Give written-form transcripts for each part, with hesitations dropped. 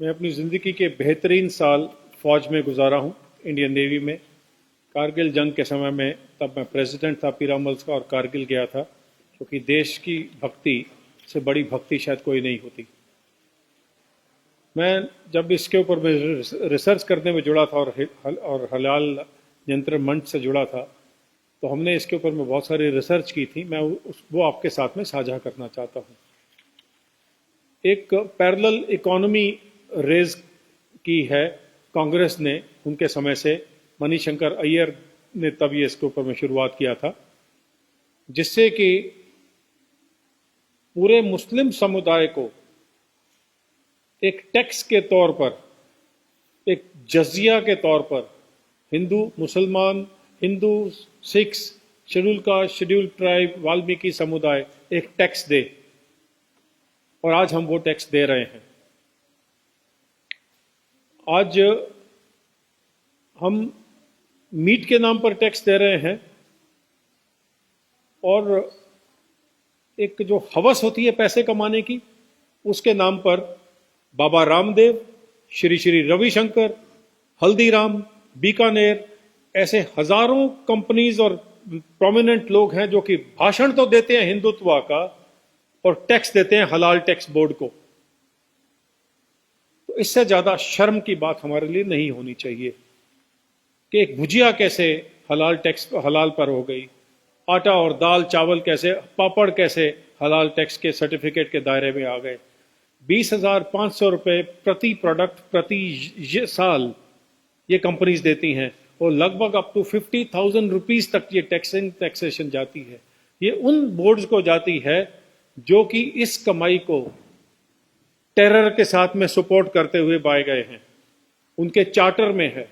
मैं अपनी ज़िंदगी के बेहतरीन साल फ़ौज में गुजारा हूँ, इंडियन नेवी में। कारगिल जंग के समय में तब मैं प्रेसिडेंट था पीरामल्स का और कारगिल गया था, क्योंकि देश की भक्ति से बड़ी भक्ति शायद कोई नहीं होती। मैं जब इसके ऊपर रिसर्च करने में जुड़ा था और हलाल नियंत्रण मंच से जुड़ा था, तो हमने इसके ऊपर में बहुत सारी रिसर्च की थी। मैं वो आपके साथ में साझा करना चाहता हूँ। एक पैरेलल इकोनॉमी रेज की है कांग्रेस ने उनके समय से, मणिशंकर अय्यर ने तब ये इसके ऊपर में शुरुआत किया था, जिससे कि पूरे मुस्लिम समुदाय को एक टैक्स के तौर पर, एक जजिया के तौर पर हिंदू, मुसलमान, Hindu, Sikhs, schedule caste, schedule tribe, Valmiki समुदाय एक टैक्स दे, और आज हम वो टैक्स दे रहे हैं। आज हम मीट के नाम पर टैक्स दे रहे हैं, और एक जो हवस होती है पैसे कमाने की, उसके नाम पर बाबा रामदेव, श्री श्री रविशंकर, हल्दीराम, बीकानेर, ऐसे हजारों कंपनीज और प्रोमिनेंट लोग हैं जो कि भाषण तो देते हैं हिंदुत्व का और टैक्स देते हैं हलाल टैक्स बोर्ड को। तो इससे ज्यादा शर्म की बात हमारे लिए नहीं होनी चाहिए कि एक भुजिया कैसे हलाल पर हो गई, आटा और दाल चावल कैसे, पापड़ कैसे हलाल टैक्स के सर्टिफिकेट के दायरे में आ गए। 20,500 रुपए प्रति प्रोडक्ट प्रति साल ये कंपनीज देती हैं, और लगभग अप टू 50,000 रुपीज तक ये टैक्सेशन जाती है। ये उन बोर्ड्स को जाती है जो कि इस कमाई को टेरर के साथ में सपोर्ट करते हुए पाए गए हैं, उनके चार्टर में है।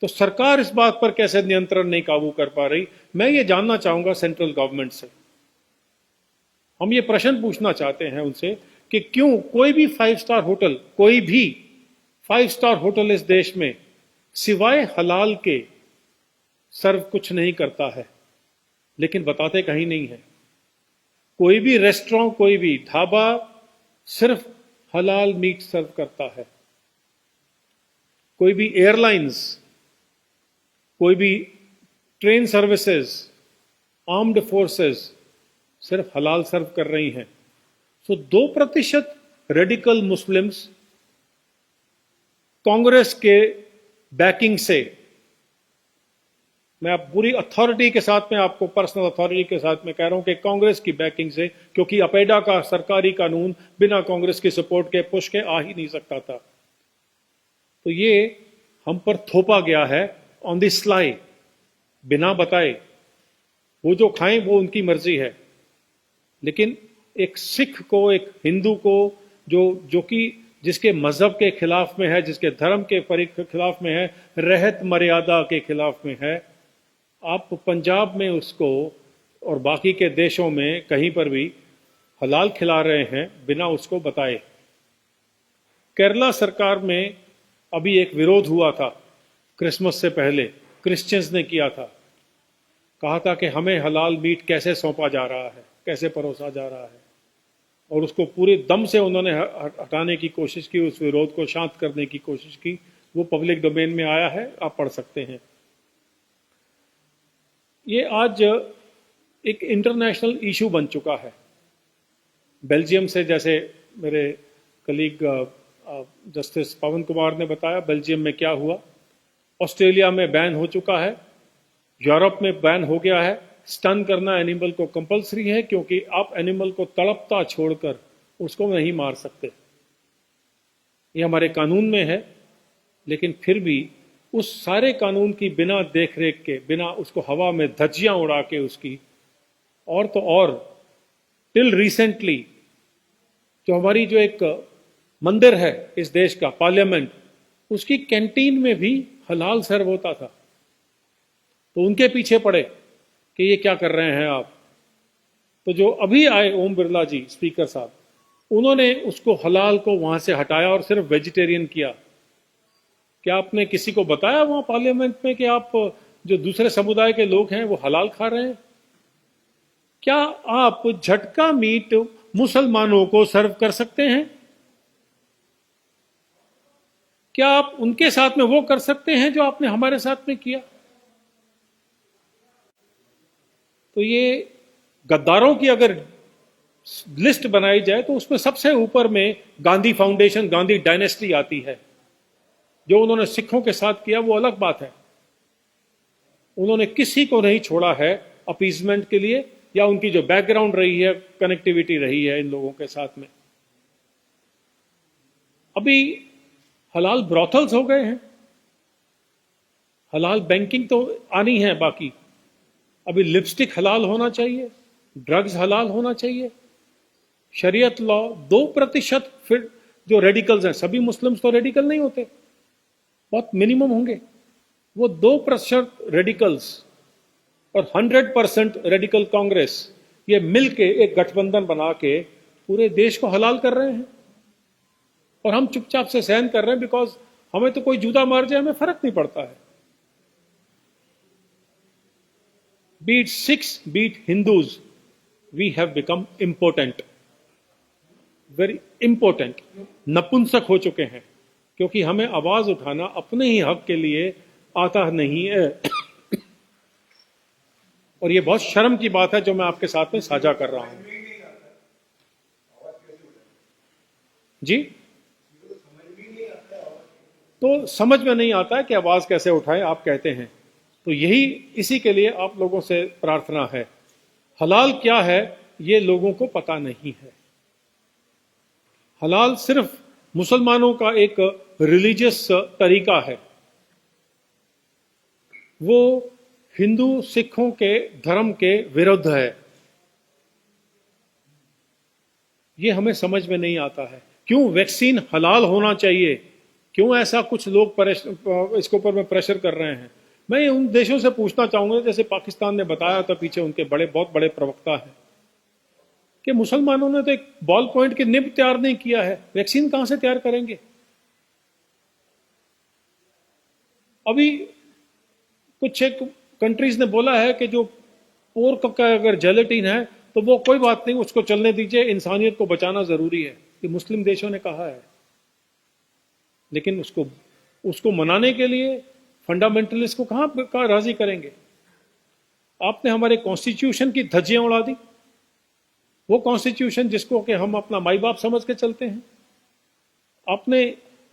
तो सरकार इस बात पर कैसे नियंत्रण नहीं काबू कर पा रही? मैं ये जानना चाहूंगा सेंट्रल गवर्नमेंट से। हम ये प्रश्न पूछना चाहते हैं उनसे कि क्यों कोई भी 5 स्टार होटल, कोई भी 5 स्टार होटल इस देश में सिवाय हलाल के सर्व कुछ नहीं करता है, लेकिन बताते कहीं नहीं है। कोई भी रेस्टोरेंट, कोई भी ढाबा सिर्फ हलाल मीट सर्व करता है। कोई भी एयरलाइंस, कोई भी ट्रेन सर्विसेज, आर्म्ड फोर्सेस सिर्फ हलाल सर्व कर रही हैं। सो 2% रेडिकल मुस्लिम्स कांग्रेस के बैकिंग से, मैं पूरी अथॉरिटी के साथ में, आपको पर्सनल अथॉरिटी के साथ में कह रहा हूं कि कांग्रेस की बैकिंग से, क्योंकि अपेडा का सरकारी कानून बिना कांग्रेस की सपोर्ट के पुश के आ ही नहीं सकता था। तो ये हम पर थोपा गया है ऑन द स्लाई, बिना बताए। वो जो खाएं वो उनकी मर्जी है, लेकिन एक सिख को, एक हिंदू को, जो कि जिसके मजहब के खिलाफ में है, जिसके धर्म के खिलाफ में है, रहत मर्यादा के खिलाफ में है, आप पंजाब में उसको और बाकी के देशों में कहीं पर भी हलाल खिला रहे हैं बिना उसको बताए। केरला सरकार में अभी एक विरोध हुआ था क्रिसमस से पहले, क्रिश्चियंस ने किया था, कहा था कि हमें हलाल मीट कैसे सौंपा जा रहा है, कैसे परोसा जा रहा है, और उसको पूरे दम से उन्होंने हटाने की कोशिश की, उस विरोध को शांत करने की कोशिश की। वो पब्लिक डोमेन में आया है, आप पढ़ सकते हैं। ये आज एक इंटरनेशनल इशू बन चुका है। बेल्जियम से, जैसे मेरे कलीग जस्टिस पवन कुमार ने बताया, बेल्जियम में क्या हुआ, ऑस्ट्रेलिया में बैन हो चुका है, यूरोप में बैन हो गया है। स्टन करना एनिमल को कंपलसरी है, क्योंकि आप एनिमल को तड़पता छोड़कर उसको नहीं मार सकते। ये हमारे कानून में है, लेकिन फिर भी उस सारे कानून की बिना देखरेख के, बिना उसको हवा में धज्जियां उड़ा के उसकी, और तो और टिल रिसेंटली जो हमारी जो एक मंदिर है इस देश का, पार्लियामेंट, उसकी कैंटीन में भी हलाल सर्व होता था। तो उनके पीछे पड़े कि ये क्या कर रहे हैं आप। तो जो अभी आए ओम बिरला जी, स्पीकर साहब, उन्होंने उसको हलाल को वहां से हटाया और सिर्फ वेजिटेरियन किया। क्या आपने किसी को बताया वहां पार्लियामेंट में कि आप जो दूसरे समुदाय के लोग हैं वो हलाल खा रहे हैं? क्या आप झटका मीट मुसलमानों को सर्व कर सकते हैं? क्या आप उनके साथ में वो कर सकते हैं जो आपने हमारे साथ में किया? तो ये गद्दारों की अगर लिस्ट बनाई जाए तो उसमें सबसे ऊपर में गांधी फाउंडेशन, गांधी डायनेस्टी आती है। जो उन्होंने सिखों के साथ किया वो अलग बात है, उन्होंने किसी को नहीं छोड़ा है अपीजमेंट के लिए, या उनकी जो बैकग्राउंड रही है, कनेक्टिविटी रही है इन लोगों के साथ में। अभी हलाल ब्रॉथल्स हो गए हैं, हलाल बैंकिंग तो आनी है बाकी। अभी लिपस्टिक हलाल होना चाहिए, ड्रग्स हलाल होना चाहिए, शरीयत लॉ 2%। फिर जो रेडिकल्स हैं, सभी मुस्लिम्स तो रेडिकल नहीं होते, बहुत मिनिमम होंगे, वो 2% रेडिकल्स और 100% रेडिकल कांग्रेस, ये मिलके एक गठबंधन बना के पूरे देश को हलाल कर रहे हैं। और हम चुपचाप से सहन कर रहे हैं, बिकॉज हमें तो कोई जूता मार जाए हमें फर्क नहीं पड़ता है। Be it Sikhs, be it Hindus, we have become important, very important, नपुंसक हो चुके हैं, क्योंकि हमें आवाज उठाना अपने ही हक के लिए आता नहीं है। और ये बहुत शर्म की बात है जो मैं आपके साथ में साझा कर रहा हूं। जी, तो समझ में नहीं आता है कि आवाज कैसे उठाएं, आप कहते हैं। तो यही, इसी के लिए आप लोगों से प्रार्थना है। हलाल क्या है ये लोगों को पता नहीं है। हलाल सिर्फ मुसलमानों का एक रिलीजियस तरीका है, वो हिंदू सिखों के धर्म के विरुद्ध है। ये हमें समझ में नहीं आता है। क्यों वैक्सीन हलाल होना चाहिए, क्यों ऐसा कुछ लोग इसके ऊपर में प्रेशर कर रहे हैं? मैं उन देशों से पूछना चाहूंगा, जैसे पाकिस्तान ने बताया था, पीछे उनके बहुत बड़े प्रवक्ता हैं, कि मुसलमानों ने तो एक बॉल पॉइंट की निब तैयार नहीं किया है, वैक्सीन कहां से तैयार करेंगे? अभी कुछ एक कंट्रीज ने बोला है कि जो पोर्क का अगर जेलेटिन है तो वो कोई बात नहीं, उसको चलने दीजिए, इंसानियत को बचाना जरूरी है। ये मुस्लिम देशों ने कहा है, लेकिन उसको मनाने के लिए फंडामेंटलिस्ट को कहां राजी करेंगे? आपने हमारे कॉन्स्टिट्यूशन की धज्जियां उड़ा दी, वो कॉन्स्टिट्यूशन जिसको कि हम अपना माई बाप समझ के चलते हैं। आपने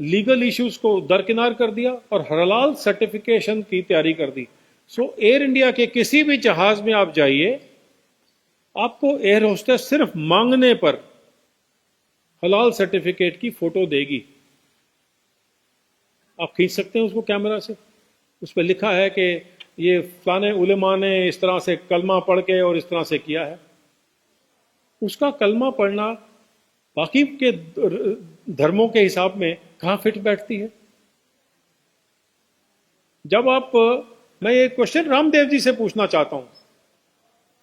लीगल इश्यूज को दरकिनार कर दिया और हलाल सर्टिफिकेशन की तैयारी कर दी। सो एयर इंडिया के किसी भी जहाज में आप जाइए, आपको एयर होस्टेस सिर्फ मांगने पर हलाल सर्टिफिकेट की फोटो देगी। आप खींच सकते हैं उसको कैमरा से, उस पर लिखा है कि ये फलाने उलेमा ने इस तरह से कलमा पढ़ के और इस तरह से किया है। उसका कलमा पढ़ना बाकी के धर्मों के हिसाब में कहां फिट बैठती है? जब मैं ये क्वेश्चन रामदेव जी से पूछना चाहता हूं,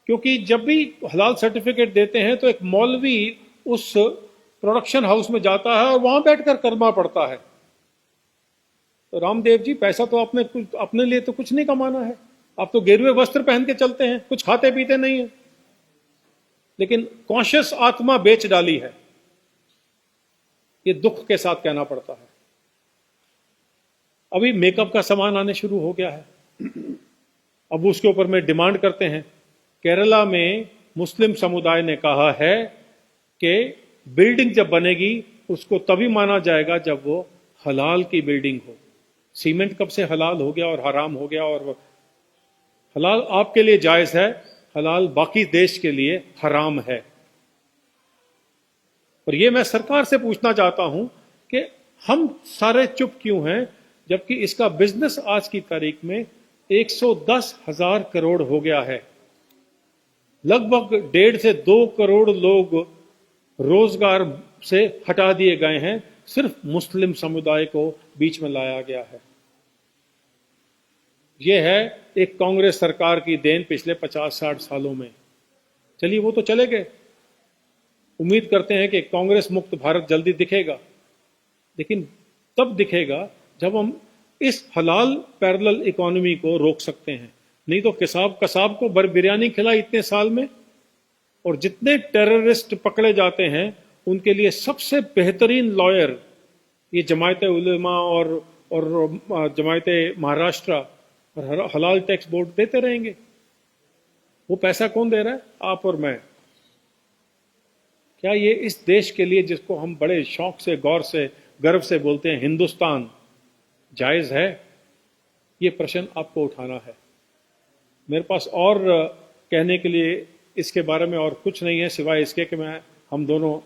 क्योंकि जब भी हलाल सर्टिफिकेट देते हैं तो एक मौलवी उस प्रोडक्शन हाउस में जाता है और वहां बैठकर कलमा पढ़ता है। तो रामदेव जी, पैसा तो आपने अपने लिए तो कुछ नहीं कमाना है, आप तो गेरुए वस्त्र पहन के चलते हैं, कुछ खाते पीते नहीं है, लेकिन कॉन्शियस आत्मा बेच डाली है। ये दुख के साथ कहना पड़ता है। अभी मेकअप का सामान आने शुरू हो गया है, अब उसके ऊपर में डिमांड करते हैं। केरला में मुस्लिम समुदाय ने कहा है कि बिल्डिंग जब बनेगी उसको तभी माना जाएगा जब वो हलाल की बिल्डिंग हो। सीमेंट कब से हलाल हो गया और हराम हो गया? और हलाल आपके लिए जायज है, हलाल बाकी देश के लिए हराम है। और ये मैं सरकार से पूछना चाहता हूं कि हम सारे चुप क्यों हैं, जबकि इसका बिजनेस आज की तारीख में 110,000 करोड़ हो गया है। लगभग 1.5 से 2 करोड़ लोग रोजगार से हटा दिए गए हैं, सिर्फ मुस्लिम समुदाय को बीच में लाया गया है। यह है एक कांग्रेस सरकार की देन पिछले 50-60 सालों में। चलिए, वो तो चले गए, उम्मीद करते हैं कि कांग्रेस मुक्त भारत जल्दी दिखेगा, लेकिन तब दिखेगा जब हम इस हलाल पैरेलल इकोनॉमी को रोक सकते हैं। नहीं तो कसाब को बिरयानी खिलाई इतने साल में, और जितने टेररिस्ट पकड़े जाते हैं उनके लिए सबसे बेहतरीन लॉयर ये जमायत उलेमा और जमायत महाराष्ट्र और हलाल टैक्स बोर्ड देते रहेंगे? वो पैसा कौन दे रहा है? आप और मैं। क्या ये इस देश के लिए, जिसको हम बड़े शौक से, गौर से, गर्व से बोलते हैं हिंदुस्तान, जायज है? ये प्रश्न आपको उठाना है। मेरे पास और कहने के लिए इसके बारे में और कुछ नहीं है, सिवाय इसके कि हम दोनों,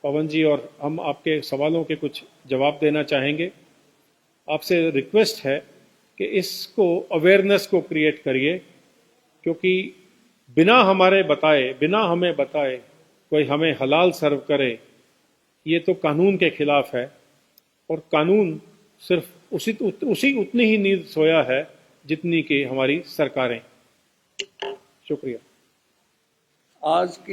पवन जी और हम, आपके सवालों के कुछ जवाब देना चाहेंगे। आपसे रिक्वेस्ट है कि इसको, अवेयरनेस को क्रिएट करिए, क्योंकि बिना हमें बताए कोई हमें हलाल सर्व करे, ये तो कानून के खिलाफ है। और कानून सिर्फ उतनी ही नींद सोया है जितनी कि हमारी सरकारें। शुक्रिया। आज की